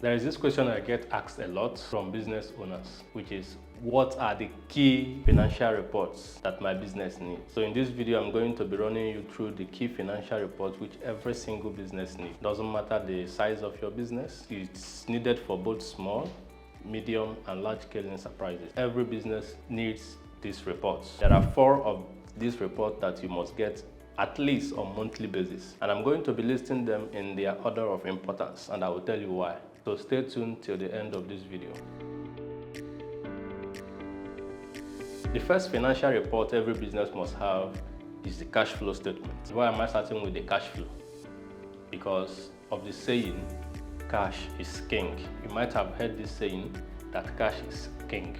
There is this question I get asked a lot from business owners, which is, what are the key financial reports that my business needs? So in this video, I'm going to be running you through the key financial reports which every single business needs. Doesn't matter the size of your business, it's needed for both small, medium, and large-scale enterprises. Every business needs these reports. There are 4 of these reports that you must get at least on a monthly basis. And I'm going to be listing them in their order of importance, and I will tell you why. So stay tuned till the end of this video. The first financial report every business must have is the cash flow statement. Why am I starting with the cash flow? Because of the saying, cash is king. You might have heard this saying that cash is king.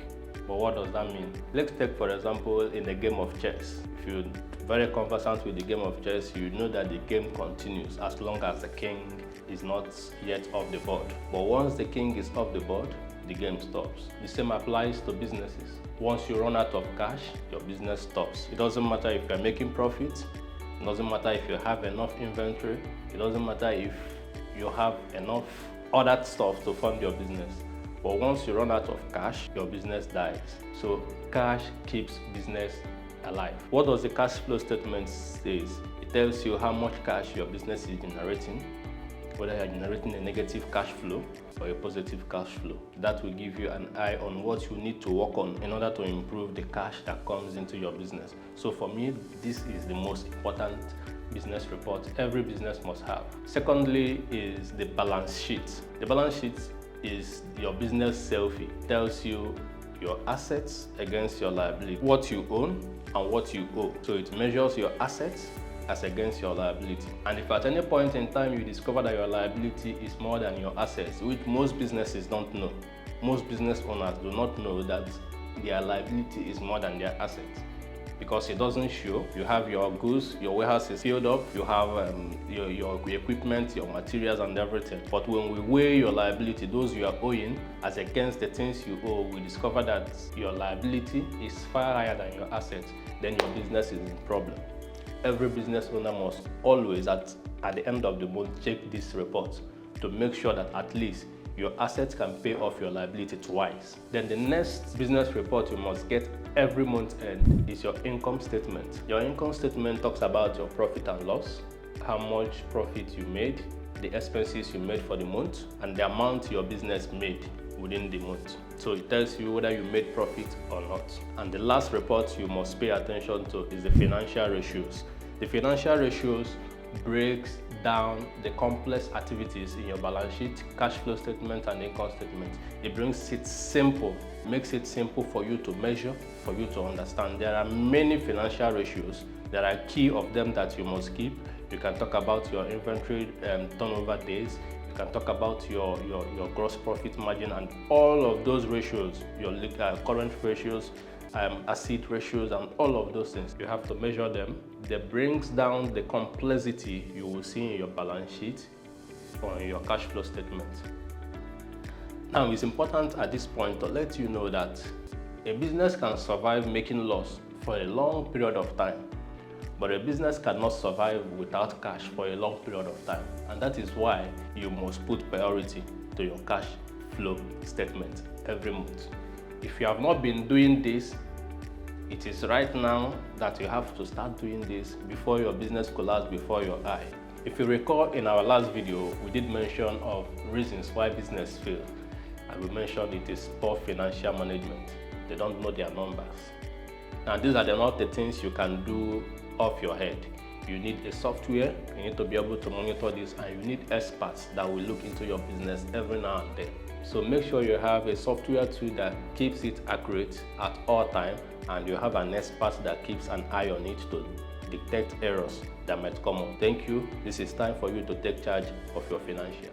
But what does that mean? Let's take, for example, in a game of chess. If you're very conversant with the game of chess, you know that the game continues as long as the king is not yet off the board. But once the king is off the board, the game stops. The same applies to businesses. Once you run out of cash, your business stops. It doesn't matter if you're making profits. It doesn't matter if you have enough inventory. It doesn't matter if you have enough other stuff to fund your business. But once you run out of cash, your business dies. So cash keeps business alive. What does the cash flow statement say? It tells you how much cash your business is generating, whether you're generating a negative cash flow or a positive cash flow. That will give you an eye on what you need to work on in order to improve the cash that comes into your business. So for me, this is the most important business report every business must have. Secondly is the balance sheet. The balance sheet is your business selfie. It tells you your assets against your liability, what you own and what you owe. So it measures your assets as against your liability. And if at any point in time you discover that your liability is more than your assets, which most businesses don't know, most business owners do not know that their liability is more than their assets, because it doesn't show. You have your goods, your warehouse is filled up, you have your equipment, your materials and everything. But when we weigh your liability, those you are owing as against the things you owe, we discover that your liability is far higher than your assets, then your business is in problem. Every business owner must always, at the end of the month, check this report to make sure that at least your assets can pay off your liability twice. Then the next business report you must get every month end is your income statement. Your income statement talks about your profit and loss, how much profit you made, the expenses you made for the month, and the amount your business made within the month. So it tells you whether you made profit or not. And the last report you must pay attention to is the financial ratios. The financial ratios breaks down the complex activities in your balance sheet, cash flow statement, and income statement. It brings it simple, makes it simple for you to measure, for you to understand. There are many financial ratios. There are key of them that you must keep. You can talk about your inventory turnover days. You can talk about your gross profit margin, and all of those ratios, your current ratios, asset ratios, and all of those things. You have to measure them. That brings down the complexity you will see in your balance sheet or in your cash flow statement. Now, it's important at this point to let you know that a business can survive making loss for a long period of time, but a business cannot survive without cash for a long period of time. And that is why you must put priority to your cash flow statement every month. If you have not been doing this, it is right now that you have to start doing this before your business collapses before your eye. If you recall, in our last video, we did mention of reasons why business fail. And we mentioned it is poor financial management. They don't know their numbers. Now, these are not the things you can do off your head. You need a software, you need to be able to monitor this, and you need experts that will look into your business every now and then. So make sure you have a software tool that keeps it accurate at all times, and you have an expert that keeps an eye on it to detect errors that might come up. Thank you. This is time for you to take charge of your financials.